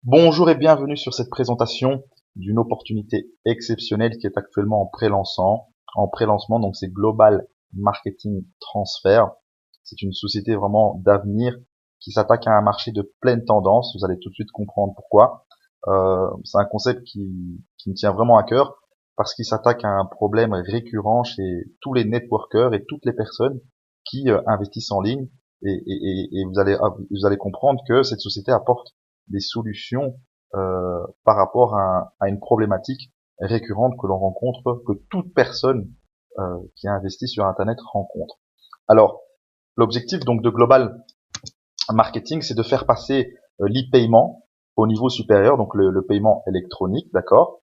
Bonjour et bienvenue sur cette présentation d'une opportunité exceptionnelle qui est actuellement en pré-lancement, donc c'est Global Marketing Transfer. C'est une société vraiment d'avenir qui s'attaque à un marché de pleine tendance. Vous allez tout de suite comprendre pourquoi. C'est un concept qui me tient vraiment à cœur parce qu'il s'attaque à un problème récurrent chez tous les networkers et toutes les personnes qui investissent en ligne. Et vous allez comprendre que cette société apporte des solutions par rapport à une problématique récurrente que l'on rencontre, que toute personne qui investit sur Internet rencontre. Alors, l'objectif donc de Global Marketing, c'est de faire passer l'e-paiement au niveau supérieur, donc le paiement électronique, d'accord.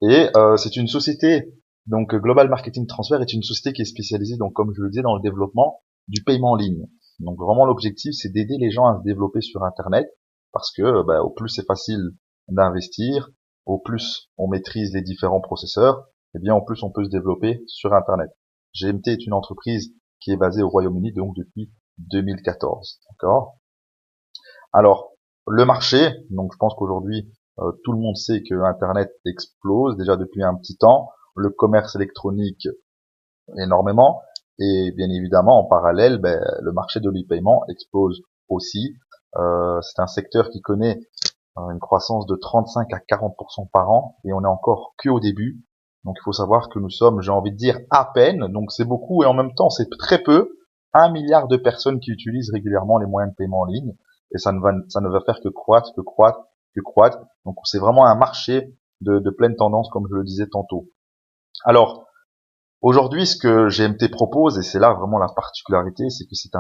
Et c'est une société, donc Global Marketing Transfer est une société qui est spécialisée, donc comme je le disais, dans le développement du paiement en ligne. Donc vraiment l'objectif, c'est d'aider les gens à se développer sur Internet, parce que au plus c'est facile d'investir, au plus on maîtrise les différents processeurs, et bien au plus on peut se développer sur Internet. GMT est une entreprise qui est basée au Royaume-Uni, donc depuis 2014, d'accord. Alors, le marché, donc je pense qu'aujourd'hui, tout le monde sait que Internet explose déjà depuis un petit temps, le commerce électronique énormément, et bien évidemment, en parallèle, le marché de l'e-paiement explose aussi. C'est un secteur qui connaît une croissance de 35 à 40% par an, et on est encore que au début. Donc il faut savoir que nous sommes, j'ai envie de dire, à peine, donc c'est beaucoup, et en même temps c'est très peu, 1 milliard de personnes qui utilisent régulièrement les moyens de paiement en ligne, et ça ne va faire que croître, que croître, que croître. Donc c'est vraiment un marché de pleine tendance, comme je le disais tantôt. Alors, aujourd'hui, ce que GMT propose, et c'est là vraiment la particularité, c'est que c'est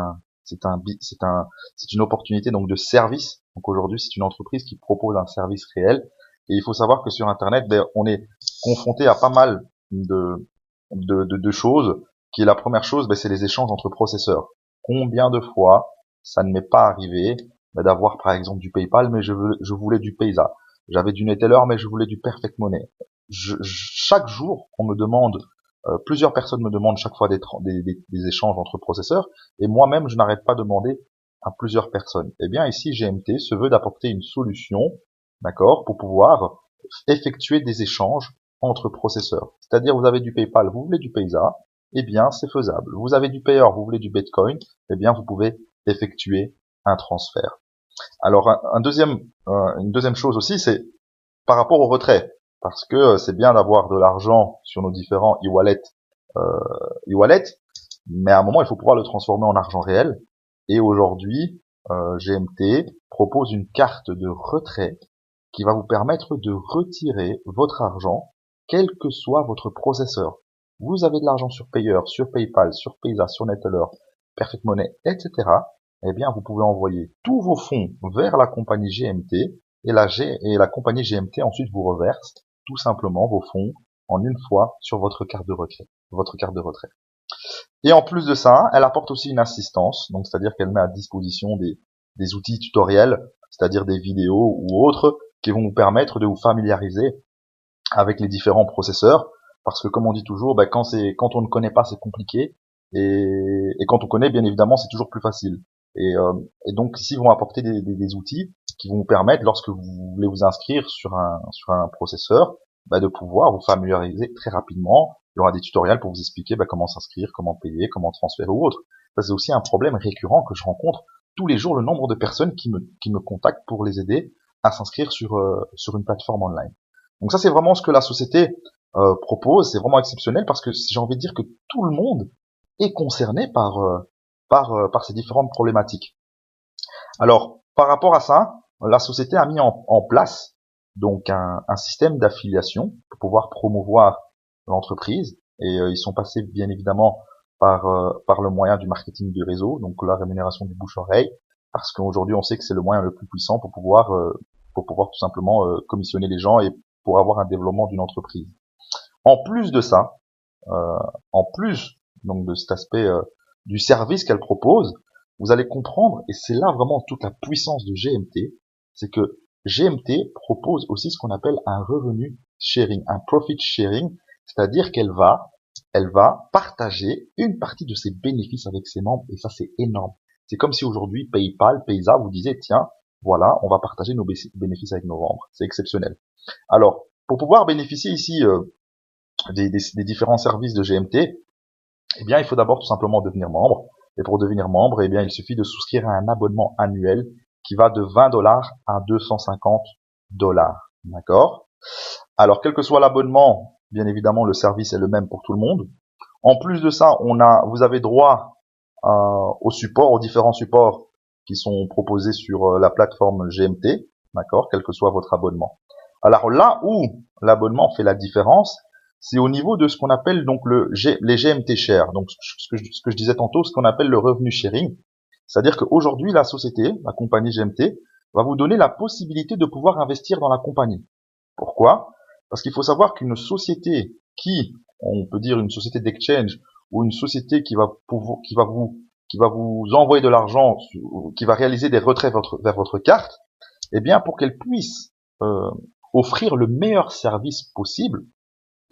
une opportunité donc de service. Donc aujourd'hui, c'est une entreprise qui propose un service réel. Et il faut savoir que sur Internet, on est confronté à pas mal de choses. Qui est la première chose, c'est les échanges entre processeurs. Combien de fois ça ne m'est pas arrivé d'avoir par exemple du PayPal, mais je voulais du Payza. J'avais du Neteller, mais je voulais du Perfect Money. Chaque jour, on me demande plusieurs personnes me demandent chaque fois des échanges entre processeurs, et moi-même, je n'arrête pas de demander à plusieurs personnes. Eh bien, ici, GMT se veut d'apporter une solution, d'accord, pour pouvoir effectuer des échanges entre processeurs. C'est-à-dire, vous avez du PayPal, vous voulez du Payza, eh bien, c'est faisable. Vous avez du Payer, vous voulez du Bitcoin, eh bien, vous pouvez effectuer un transfert. Alors, une deuxième chose aussi, c'est par rapport au retrait, parce que c'est bien d'avoir de l'argent sur nos différents e-wallets, mais à un moment il faut pouvoir le transformer en argent réel. Et aujourd'hui, GMT propose une carte de retrait qui va vous permettre de retirer votre argent, quel que soit votre processeur. Vous avez de l'argent sur Payer, sur PayPal, sur Payza, sur Neteller, Perfect Money, etc. Eh bien, vous pouvez envoyer tous vos fonds vers la compagnie GMT et la compagnie GMT ensuite vous reverse tout simplement vos fonds en une fois sur votre carte de retrait. Et en plus de ça, elle apporte aussi une assistance, donc c'est-à-dire qu'elle met à disposition des outils tutoriels, c'est-à-dire des vidéos ou autres qui vont vous permettre de vous familiariser avec les différents processeurs, parce que comme on dit toujours, quand on ne connaît pas, c'est compliqué, et quand on connaît, bien évidemment, c'est toujours plus facile. Et donc ici, ils vont apporter des outils qui vont vous permettre, lorsque vous voulez vous inscrire sur un processeur, de pouvoir vous familiariser très rapidement. Il y aura des tutoriels pour vous expliquer comment s'inscrire, comment payer, comment transférer ou autre. Ça, c'est aussi un problème récurrent que je rencontre tous les jours, le nombre de personnes qui me contactent pour les aider à s'inscrire sur une plateforme online. Donc ça, c'est vraiment ce que la société propose. C'est vraiment exceptionnel parce que j'ai envie de dire que tout le monde est concerné par ces différentes problématiques. Alors, par rapport à ça, la société a mis en place donc un système d'affiliation pour pouvoir promouvoir l'entreprise. Et ils sont passés bien évidemment par le moyen du marketing du réseau, donc la rémunération du bouche-oreille, parce qu'aujourd'hui on sait que c'est le moyen le plus puissant pour pouvoir tout simplement commissionner les gens et pour avoir un développement d'une entreprise. En plus de ça, en plus donc de cet aspect du service qu'elle propose, vous allez comprendre, et c'est là vraiment toute la puissance de GMT, c'est que GMT propose aussi ce qu'on appelle un revenu sharing, un profit sharing, c'est-à-dire elle va partager une partie de ses bénéfices avec ses membres, et ça c'est énorme. C'est comme si aujourd'hui PayPal, Payza vous disait, tiens, voilà, on va partager nos bénéfices avec nos membres. C'est exceptionnel. Alors, pour pouvoir bénéficier ici des différents services de GMT, eh bien, il faut d'abord tout simplement devenir membre. Et pour devenir membre, eh bien, il suffit de souscrire à un abonnement annuel qui va de 20 dollars à 250 dollars. D'accord? Alors, quel que soit l'abonnement, bien évidemment, le service est le même pour tout le monde. En plus de ça, vous avez droit au support, aux différents supports qui sont proposés sur la plateforme GMT, d'accord, quel que soit votre abonnement. Alors là où l'abonnement fait la différence, c'est au niveau de ce qu'on appelle donc les GMT Share, donc ce que je disais tantôt, ce qu'on appelle le revenu sharing. C'est-à-dire qu'aujourd'hui, la société, la compagnie GMT, va vous donner la possibilité de pouvoir investir dans la compagnie. Pourquoi? Parce qu'il faut savoir qu'une société on peut dire une société d'exchange ou une société qui va vous envoyer de l'argent, qui va réaliser des retraits vers votre carte, eh bien pour qu'elle puisse offrir le meilleur service possible,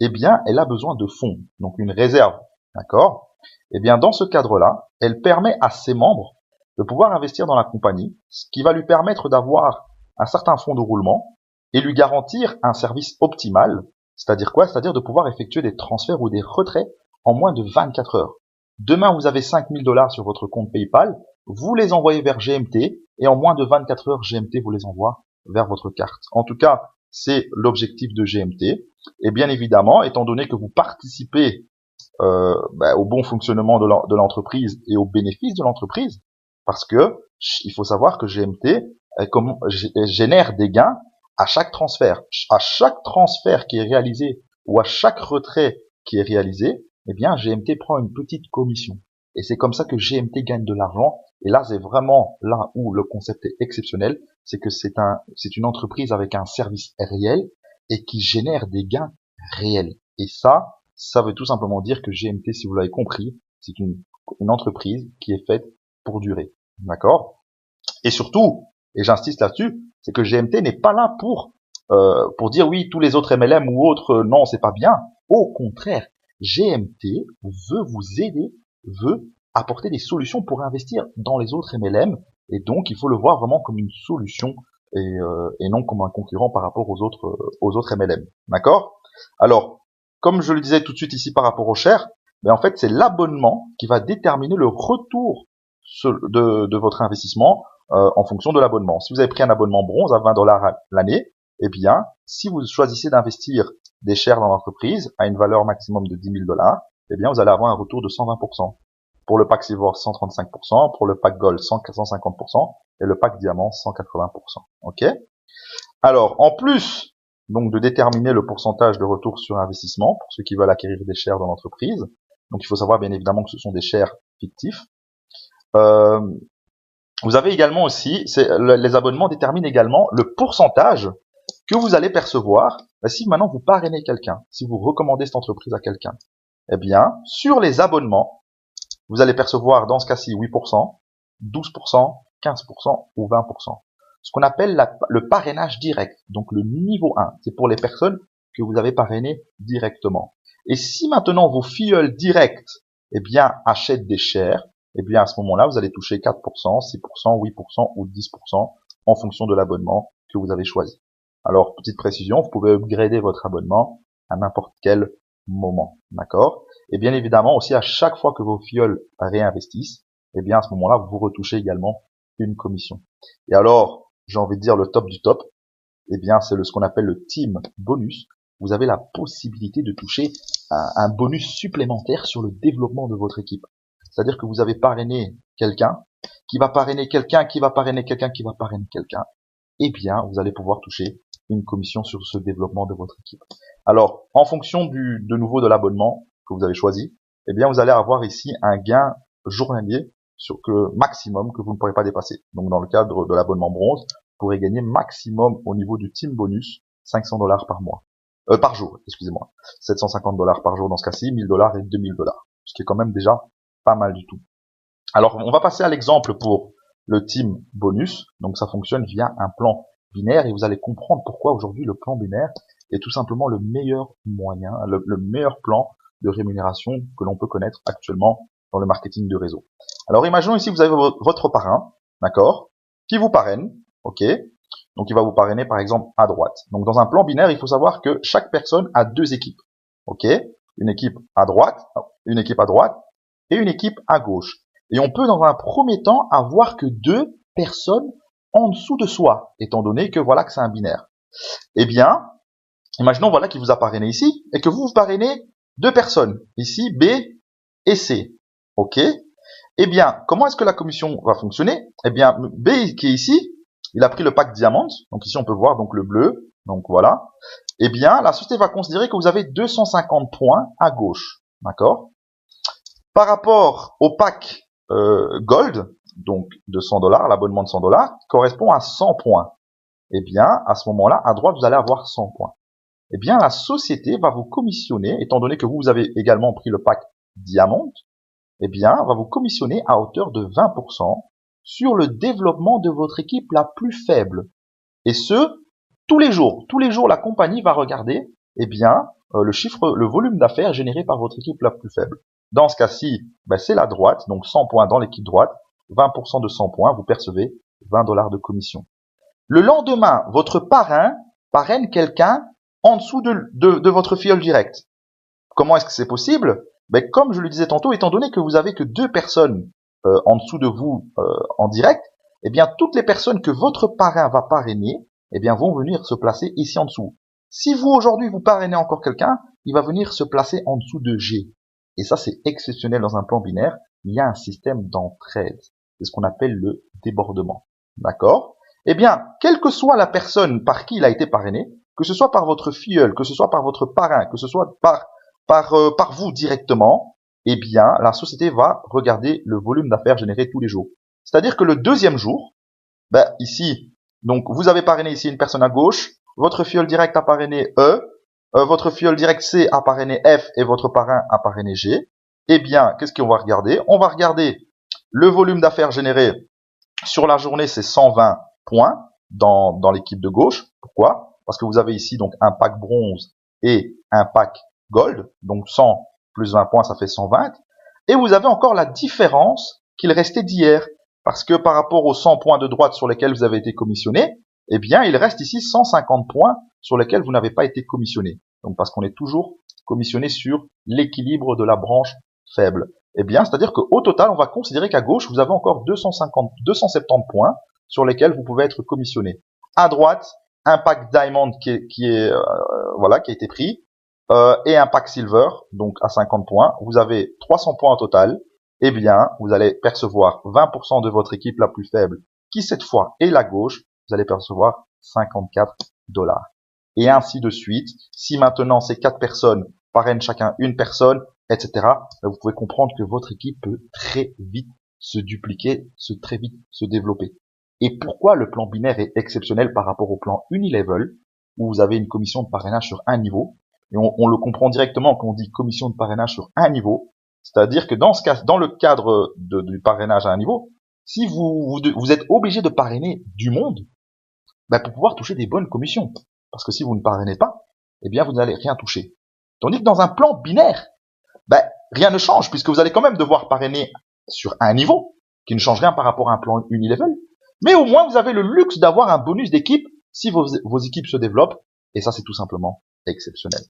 eh bien elle a besoin de fonds, donc une réserve, d'accord? Eh bien dans ce cadre-là, elle permet à ses membres de pouvoir investir dans la compagnie, ce qui va lui permettre d'avoir un certain fonds de roulement et lui garantir un service optimal. C'est-à-dire quoi? C'est-à-dire de pouvoir effectuer des transferts ou des retraits en moins de 24 heures. Demain, vous avez 5000 dollars sur votre compte PayPal, vous les envoyez vers GMT et en moins de 24 heures, GMT vous les envoie vers votre carte. En tout cas, c'est l'objectif de GMT. Et bien évidemment, étant donné que vous participez au bon fonctionnement de l'entreprise et aux bénéfices de l'entreprise, parce que il faut savoir que GMT génère des gains à chaque transfert. À chaque transfert qui est réalisé ou à chaque retrait qui est réalisé, eh bien GMT prend une petite commission. Et c'est comme ça que GMT gagne de l'argent. Et là, c'est vraiment là où le concept est exceptionnel, c'est que c'est une entreprise avec un service réel et qui génère des gains réels. Et ça veut tout simplement dire que GMT, si vous l'avez compris, c'est une entreprise qui est faite pour durer. D'accord? Et surtout, et j'insiste là-dessus, c'est que GMT n'est pas là pour dire oui, tous les autres MLM ou autres, non, c'est pas bien. Au contraire, GMT veut vous aider, veut apporter des solutions pour investir dans les autres MLM, et donc il faut le voir vraiment comme une solution et non comme un concurrent par rapport aux autres MLM. D'accord? Alors, comme je le disais tout de suite ici par rapport au share, en fait c'est l'abonnement qui va déterminer le retour de votre investissement en fonction de l'abonnement. Si vous avez pris un abonnement bronze à 20 dollars l'année, eh bien, si vous choisissez d'investir des shares dans l'entreprise à une valeur maximum de 10 000 dollars, eh bien, vous allez avoir un retour de 120%. Pour le pack Silver, 135%, pour le pack Gold, 150%, et le pack Diamant, 180%. OK? Alors, en plus, donc, de déterminer le pourcentage de retour sur investissement pour ceux qui veulent acquérir des shares dans l'entreprise. Donc, il faut savoir, bien évidemment, que ce sont des shares fictifs. Vous avez également aussi, les abonnements déterminent également le pourcentage que vous allez percevoir si maintenant vous parrainez quelqu'un, si vous recommandez cette entreprise à quelqu'un. Eh bien, sur les abonnements, vous allez percevoir dans ce cas-ci 8%, 12%, 15% ou 20%. Ce qu'on appelle le parrainage direct, donc le niveau 1. C'est pour les personnes que vous avez parrainées directement. Et si maintenant vos filleuls directs eh bien, achètent des shares, eh bien à ce moment-là, vous allez toucher 4%, 6%, 8% ou 10% en fonction de l'abonnement que vous avez choisi. Alors, petite précision, vous pouvez upgrader votre abonnement à n'importe quel moment, d'accord? Et bien évidemment, aussi à chaque fois que vos filleuls réinvestissent, eh bien à ce moment-là, vous retouchez également une commission. Et alors, j'ai envie de dire le top du top, eh bien c'est ce qu'on appelle le team bonus. Vous avez la possibilité de toucher un bonus supplémentaire sur le développement de votre équipe. C'est-à-dire que vous avez parrainé quelqu'un, qui va parrainer quelqu'un, qui va parrainer quelqu'un, qui va parrainer quelqu'un. Eh bien, vous allez pouvoir toucher une commission sur ce développement de votre équipe. Alors, en fonction de nouveau de l'abonnement que vous avez choisi, eh bien, vous allez avoir ici un gain journalier maximum que vous ne pourrez pas dépasser. Donc, dans le cadre de l'abonnement bronze, vous pourrez gagner maximum au niveau du team bonus 500 dollars par jour, excusez-moi. 750 dollars par jour dans ce cas-ci, 1000 dollars et 2000 dollars. Ce qui est quand même déjà pas mal du tout. Alors, on va passer à l'exemple pour le team bonus. Donc, ça fonctionne via un plan binaire et vous allez comprendre pourquoi aujourd'hui le plan binaire est tout simplement le meilleur moyen, le meilleur plan de rémunération que l'on peut connaître actuellement dans le marketing de réseau. Alors, imaginons ici que vous avez votre parrain, d'accord, qui vous parraine. ok? Donc il va vous parrainer par exemple à droite. Donc dans un plan binaire, il faut savoir que chaque personne a deux équipes, ok? Une équipe à droite et une équipe à gauche. Et on peut dans un premier temps avoir que deux personnes en dessous de soi, étant donné que voilà que c'est un binaire. Eh bien, imaginons voilà qu'il vous a parrainé ici et que vous parrainez deux personnes, ici B et C, ok? Eh bien, comment est-ce que la commission va fonctionner? Eh bien, B qui est ici, il a pris le pack Diamond, donc ici on peut voir donc le bleu, donc voilà. Eh bien, la société va considérer que vous avez 250 points à gauche, d'accord? Par rapport au pack Gold, donc de $100, l'abonnement de $100, correspond à 100 points. Eh bien, à ce moment-là, à droite, vous allez avoir 100 points. Eh bien, la société va vous commissionner, étant donné que vous avez également pris le pack Diamond, eh bien, va vous commissionner à hauteur de 20% sur le développement de votre équipe la plus faible. Et ce, tous les jours. Tous les jours, la compagnie va regarder, eh bien, le volume d'affaires généré par votre équipe la plus faible. Dans ce cas-ci, ben, c'est la droite, donc 100 points dans l'équipe droite, 20% de 100 points, vous percevez $20 de commission. Le lendemain, votre parrain parraine quelqu'un en dessous de votre filleul direct. Comment est-ce que c'est possible? Ben, comme je le disais tantôt, étant donné que vous avez que deux personnes en dessous de vous en direct, eh bien toutes les personnes que votre parrain va parrainer, eh bien vont venir se placer ici en dessous. Si vous aujourd'hui vous parrainez encore quelqu'un, il va venir se placer en dessous de G. Et ça c'est exceptionnel dans un plan binaire. Il y a un système d'entraide. C'est ce qu'on appelle le débordement. D'accord? Eh bien, quelle que soit la personne par qui il a été parrainé, que ce soit par votre filleul, que ce soit par votre parrain, que ce soit par vous directement, eh bien, la société va regarder le volume d'affaires généré tous les jours. C'est-à-dire que le deuxième jour, ben, ici, donc, vous avez parrainé ici une personne à gauche, votre filleul direct a parrainé E, votre filleul direct C a parrainé F et votre parrain a parrainé G. Eh bien, qu'est-ce qu'on va regarder? On va regarder le volume d'affaires généré sur la journée, c'est 120 points dans l'équipe de gauche. Pourquoi? Parce que vous avez ici donc un pack bronze et un pack gold. Donc 100 plus 20 points, ça fait 120. Et vous avez encore la différence qu'il restait d'hier. Parce que par rapport aux 100 points de droite sur lesquels vous avez été commissionné, eh bien, il reste ici 150 points sur lesquels vous n'avez pas été commissionné. Donc parce qu'on est toujours commissionné sur l'équilibre de la branche faible. Eh bien, c'est-à-dire qu'au total, on va considérer qu'à gauche, vous avez encore 270 points sur lesquels vous pouvez être commissionné. À droite, un pack Diamond qui a été pris, et un pack Silver, donc à 50 points. Vous avez 300 points au total. Eh bien, vous allez percevoir 20% de votre équipe la plus faible, qui cette fois est la gauche. Vous allez percevoir $54. Et ainsi de suite. Si maintenant ces 4 personnes parrainent chacun une personne, etc., vous pouvez comprendre que votre équipe peut très vite se dupliquer, très vite se développer. Et pourquoi le plan binaire est exceptionnel par rapport au plan unilevel, où vous avez une commission de parrainage sur un niveau, et on le comprend directement quand on dit commission de parrainage sur un niveau, c'est-à-dire que dans le cadre du parrainage à un niveau, si vous êtes obligé de parrainer du monde, ben pour pouvoir toucher des bonnes commissions. Parce que si vous ne parrainez pas, eh bien vous n'allez rien toucher. Tandis que dans un plan binaire, ben, rien ne change, puisque vous allez quand même devoir parrainer sur un niveau, qui ne change rien par rapport à un plan unilevel, mais au moins vous avez le luxe d'avoir un bonus d'équipe si vos équipes se développent, et ça c'est tout simplement exceptionnel.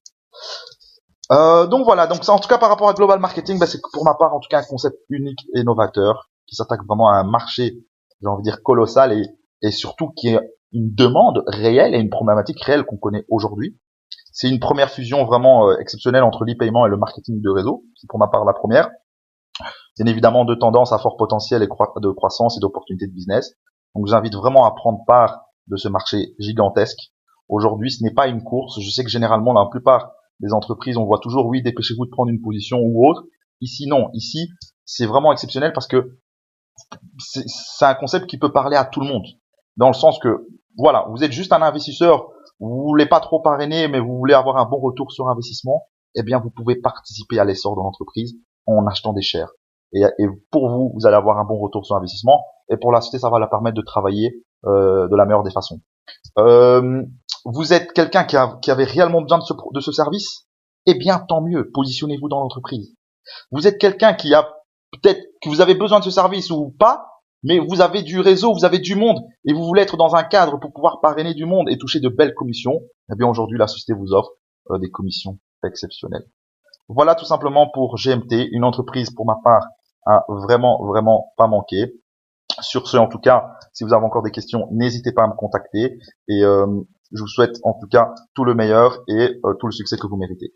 Donc voilà, donc ça en tout cas par rapport à Global Marketing, ben, c'est pour ma part en tout cas un concept unique et novateur, qui s'attaque vraiment à un marché, j'ai envie de dire colossal, et surtout qui est une demande réelle et une problématique réelle qu'on connaît aujourd'hui. C'est une première fusion vraiment exceptionnelle entre l'e-paiement et le marketing de réseau. C'est pour ma part la première. Bien évidemment, deux tendances à fort potentiel de croissance et d'opportunités de business. Donc, j'invite vraiment à prendre part de ce marché gigantesque. Aujourd'hui, ce n'est pas une course. Je sais que généralement, la plupart des entreprises, on voit toujours, oui, dépêchez-vous de prendre une position ou autre. Ici, non. Ici, c'est vraiment exceptionnel parce que c'est un concept qui peut parler à tout le monde. Dans le sens que, voilà, vous êtes juste un investisseur, vous voulez pas trop parrainer, mais vous voulez avoir un bon retour sur investissement, eh bien, vous pouvez participer à l'essor de l'entreprise en achetant des shares. Et pour vous, vous allez avoir un bon retour sur investissement, et pour la société, ça va la permettre de travailler de la meilleure des façons. Vous êtes quelqu'un qui avait réellement besoin de ce service, eh bien, tant mieux, positionnez-vous dans l'entreprise. Vous êtes quelqu'un qui a peut-être que vous avez besoin de ce service ou pas, mais vous avez du réseau, vous avez du monde, et vous voulez être dans un cadre pour pouvoir parrainer du monde et toucher de belles commissions, eh bien aujourd'hui la société vous offre des commissions exceptionnelles. Voilà tout simplement pour GMT, une entreprise pour ma part à vraiment pas manquer. Sur ce, en tout cas, si vous avez encore des questions, n'hésitez pas à me contacter et je vous souhaite en tout cas tout le meilleur et tout le succès que vous méritez.